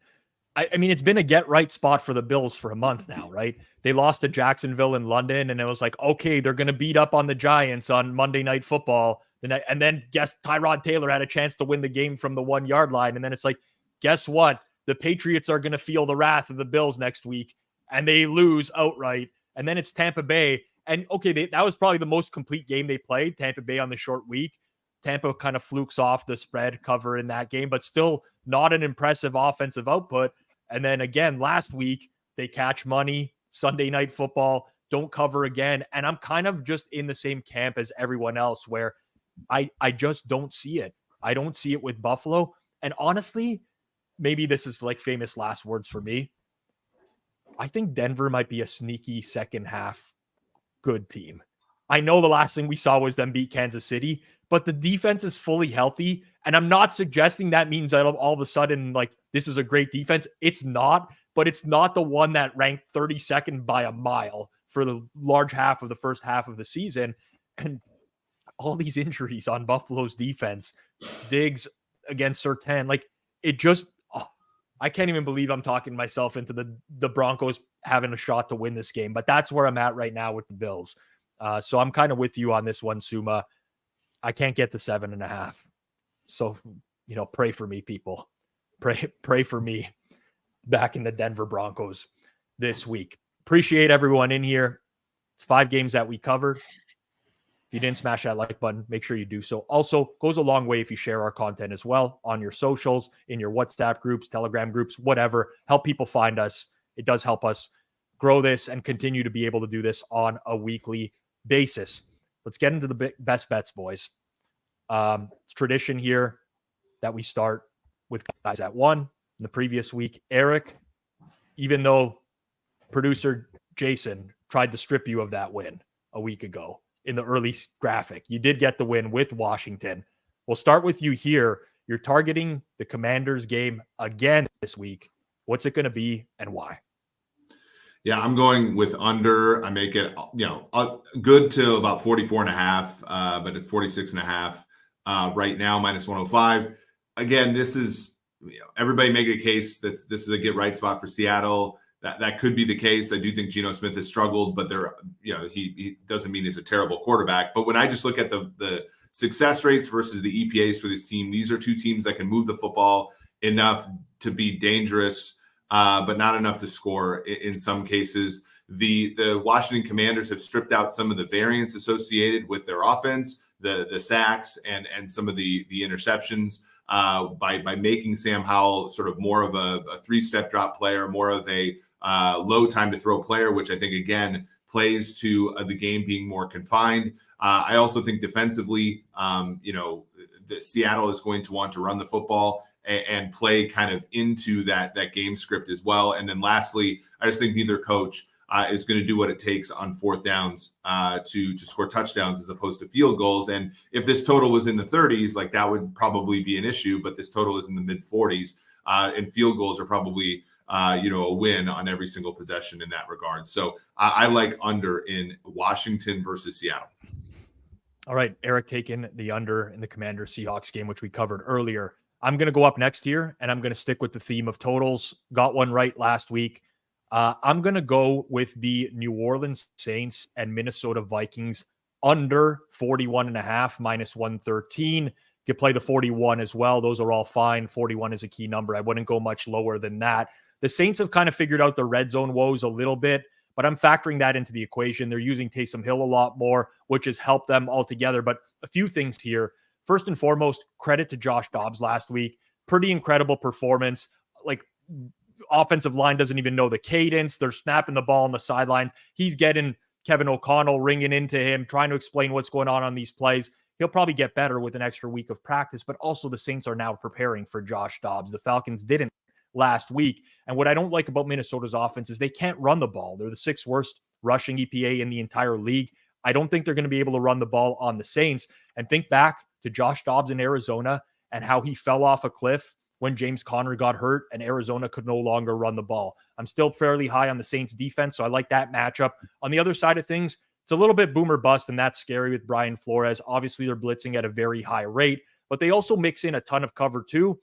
A: I mean, it's been a get right spot for the Bills for a month now, right? They lost to Jacksonville in London, and it was like, okay, they're going to beat up on the Giants on Monday Night Football. And then guess Tyrod Taylor had a chance to win the game from the 1 yard line. And then it's like, guess what? The Patriots are going to feel the wrath of the Bills next week, and they lose outright. And then it's Tampa Bay. And okay, that was probably the most complete game they played, Tampa Bay on the short week. Tampa kind of flukes off the spread cover in that game, but still not an impressive offensive output. And then again, last week, they catch money, Sunday Night Football, don't cover again. And I'm kind of just in the same camp as everyone else where I just don't see it. I don't see it with Buffalo. And honestly, maybe this is like famous last words for me. I think Denver might be a sneaky second half good team. I know the last thing we saw was them beat Kansas City, but the defense is fully healthy. And I'm not suggesting that means that all of a sudden, like, this is a great defense. It's not, but it's not the one that ranked 32nd by a mile for the large half of the first half of the season. And all these injuries on Buffalo's defense, Diggs against Surtain, like, it just, I can't even believe I'm talking myself into the Broncos having a shot to win this game, but that's where I'm at right now with the Bills. So I'm kind of with you on this one, Suma. I can't get to 7.5. So, pray for me, people. Pray for me back in the Denver Broncos this week. Appreciate everyone in here. It's 5 games that we covered. If you didn't smash that like button, make sure you do so. Also, goes a long way if you share our content as well on your socials, in your WhatsApp groups, Telegram groups, whatever. Help people find us. It does help us grow this and continue to be able to do this on a weekly basis. Let's get into the best bets, boys. It's tradition here that we start with guys at 1. In the previous week, Eric, even though producer Jason tried to strip you of that win a week ago in the early graphic, you did get the win with Washington. We'll start with you here. You're targeting the Commanders game again this week. What's it going to be and why?
C: Yeah, I'm going with under. I make it, good to about 44.5, but it's 46.5 right now, minus 105. Again, this is, everybody make a case that this is a get right spot for Seattle. That could be the case. I do think Geno Smith has struggled, but he doesn't mean he's a terrible quarterback. But when I just look at the success rates versus the EPAs for this team, these are 2 teams that can move the football enough to be dangerous, but not enough to score in some cases. The Washington Commanders have stripped out some of the variance associated with their offense, the sacks and some of the interceptions by making Sam Howell sort of more of a 3-step drop player, more of a low time to throw player, which I think, again, plays to the game being more confined. I also think defensively, Seattle is going to want to run the football and play kind of into that game script as well. And then lastly, I just think neither coach is going to do what it takes on 4th downs to score touchdowns as opposed to field goals. And if this total was in the 30s, like, that would probably be an issue, but this total is in the mid 40s, and field goals are probably a win on every single possession in that regard. So I like under in Washington versus Seattle.
A: All right, Eric taking the under in the Commanders-Seahawks game, which we covered earlier. I'm going to go up next here, and I'm going to stick with the theme of totals. Got one right last week. I'm going to go with the New Orleans Saints and Minnesota Vikings under 41.5, minus 113. You could play the 41 as well. Those are all fine. 41 is a key number. I wouldn't go much lower than that. The Saints have kind of figured out the red zone woes a little bit, but I'm factoring that into the equation. They're using Taysom Hill a lot more, which has helped them altogether. But a few things here. First and foremost, credit to Josh Dobbs last week. Pretty incredible performance. Like, offensive line doesn't even know the cadence. They're snapping the ball on the sidelines. He's getting Kevin O'Connell ringing into him, trying to explain what's going on these plays. He'll probably get better with an extra week of practice, but also the Saints are now preparing for Josh Dobbs. The Falcons didn't last week. And what I don't like about Minnesota's offense is they can't run the ball. They're the 6th worst rushing EPA in the entire league. I don't think they're going to be able to run the ball on the Saints. And think back to Josh Dobbs in Arizona and how he fell off a cliff when James Conner got hurt and Arizona could no longer run the ball. I'm still fairly high on the Saints defense, so I like that matchup. On the other side of things, it's a little bit boomer bust, and that's scary with Brian Flores. Obviously, they're blitzing at a very high rate, but they also mix in a ton of cover 2.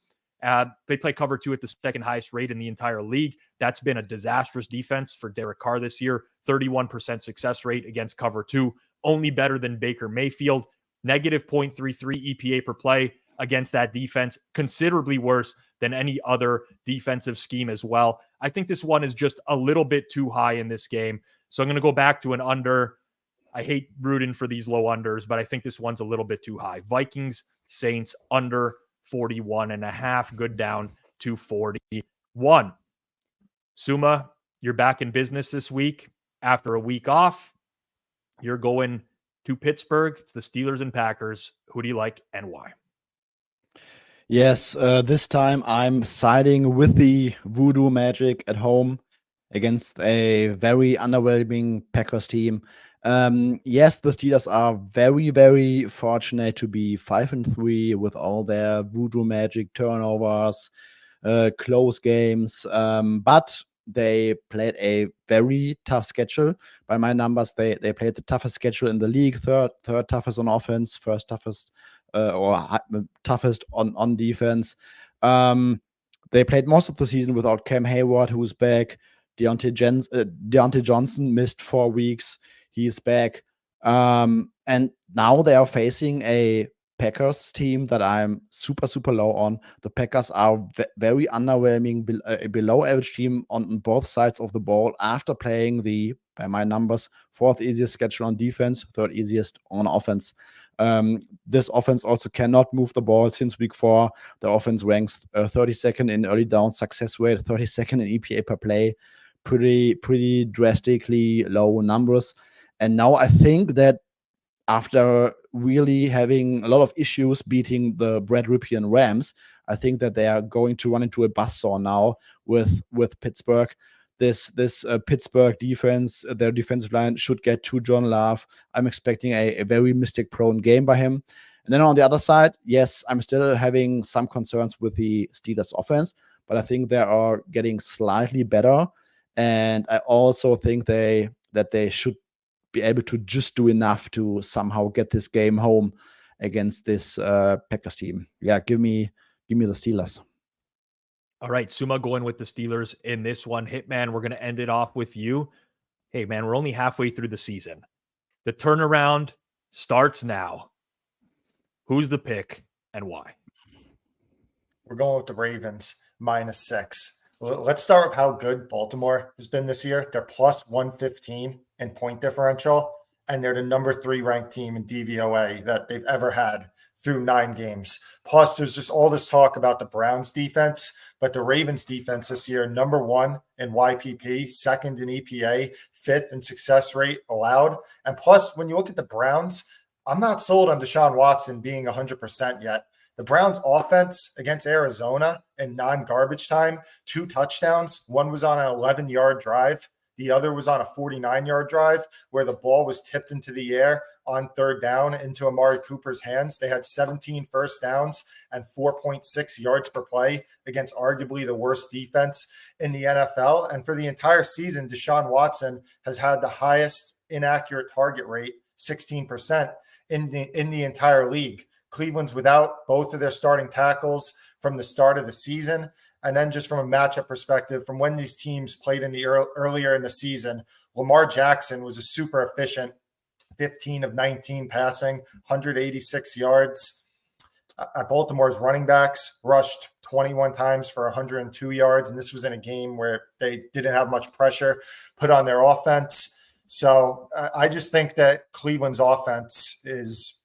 A: They play cover 2 at the 2nd highest rate in the entire league. That's been a disastrous defense for Derek Carr this year. 31% success rate against cover 2, only better than Baker Mayfield. Negative 0.33 EPA per play against that defense, considerably worse than any other defensive scheme as well. I think this one is just a little bit too high in this game. So I'm going to go back to an under. I hate rooting for these low unders, but I think this one's a little bit too high. Vikings, Saints, under 41.5, good down to 41. Suma, you're back in business this week after a week off. You're going to Pittsburgh. It's the Steelers and Packers. Who do you like and why?
D: Yes, this time I'm siding with the voodoo magic at home against a very underwhelming Packers team. Yes, the Steelers are very, very fortunate to be 5-3 with all their voodoo magic, turnovers, close games. But they played a very tough schedule. By my numbers, they played the toughest schedule in the league, third toughest on offense, first toughest toughest on defense. They played most of the season without Cam Hayward, who's back. Deontay Johnson missed 4 weeks. He's back. And now they are facing a Packers team that I'm super, super low on. The Packers are very underwhelming, below average team on both sides of the ball after playing the, by my numbers, 4th easiest schedule on defense, 3rd easiest on offense. This offense also cannot move the ball since week 4. The offense ranks 32nd in early down success rate, 32nd in EPA per play. Pretty drastically low numbers. And now I think that after really having a lot of issues beating the Brad Ripien Rams, I think that they are going to run into a buzzsaw now with Pittsburgh. This Pittsburgh defense, their defensive line should get to John Love. I'm expecting a very mistake-prone game by him. And then on the other side, yes, I'm still having some concerns with the Steelers offense, but I think they are getting slightly better. And I also think that they should be able to just do enough to somehow get this game home against this Packers team. Yeah, give me the Steelers.
A: All right, Suma going with the Steelers in this one. Hitman, we're going to end it off with you. Hey, man, we're only halfway through the season. The turnaround starts now. Who's the pick and why?
B: We're going with the Ravens, -6. Let's start with how good Baltimore has been this year. They're plus 115 in point differential, and they're the number 3 ranked team in DVOA that they've ever had through 9 games. Plus, there's just all this talk about the Browns defense, but the Ravens defense this year, number 1 in YPP, 2nd in EPA, 5th in success rate allowed. And plus, when you look at the Browns, I'm not sold on Deshaun Watson being 100% yet. The Browns offense against Arizona in non-garbage time, 2 touchdowns. One was on an 11-yard drive. The other was on a 49-yard drive where the ball was tipped into the air on 3rd down into Amari Cooper's hands. They had 17 first downs and 4.6 yards per play against arguably the worst defense in the NFL. And for the entire season, Deshaun Watson has had the highest inaccurate target rate, 16% in the entire league. Cleveland's without both of their starting tackles from the start of the season. And then just from a matchup perspective, from when these teams played in the earlier in the season, Lamar Jackson was a super efficient 15 of 19 passing, 186 yards. Baltimore's running backs rushed 21 times for 102 yards. And this was in a game where they didn't have much pressure put on their offense. So I just think that Cleveland's offense is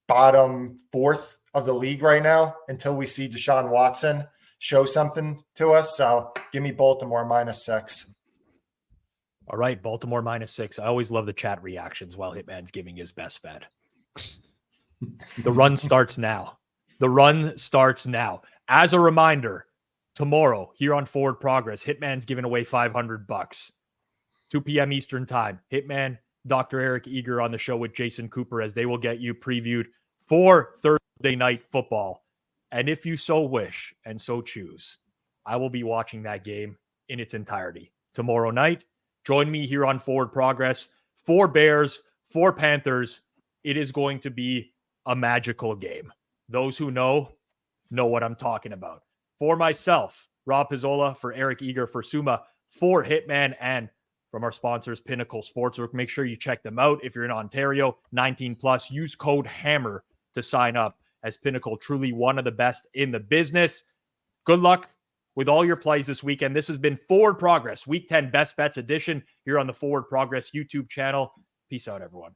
B: bottom 4th of the league right now until we see Deshaun Watson show something to us. So give me Baltimore -6.
A: All right, Baltimore -6. I always love the chat reactions while Hitman's giving his best bet. The run starts now. The run starts now. As a reminder, tomorrow here on Forward Progress, Hitman's giving away $500. 2 p.m. Eastern time. Hitman, Dr. Eric Eager on the show with Jason Cooper as they will get you previewed for Thursday night football. And if you so wish and so choose, I will be watching that game in its entirety tomorrow night. Join me here on Forward Progress. 4 Bears, 4 Panthers. It is going to be a magical game. Those who know what I'm talking about. For myself, Rob Pizzola, for Eric Eager, for Suma, for Hitman, and from our sponsors, Pinnacle Sportsbook. Make sure you check them out. If you're in Ontario, 19 plus, use code HAMMER to sign up, as Pinnacle, truly one of the best in the business. Good luck with all your plays this weekend. This has been Forward Progress, Week 10 Best Bets edition here on the Forward Progress YouTube channel. Peace out, everyone.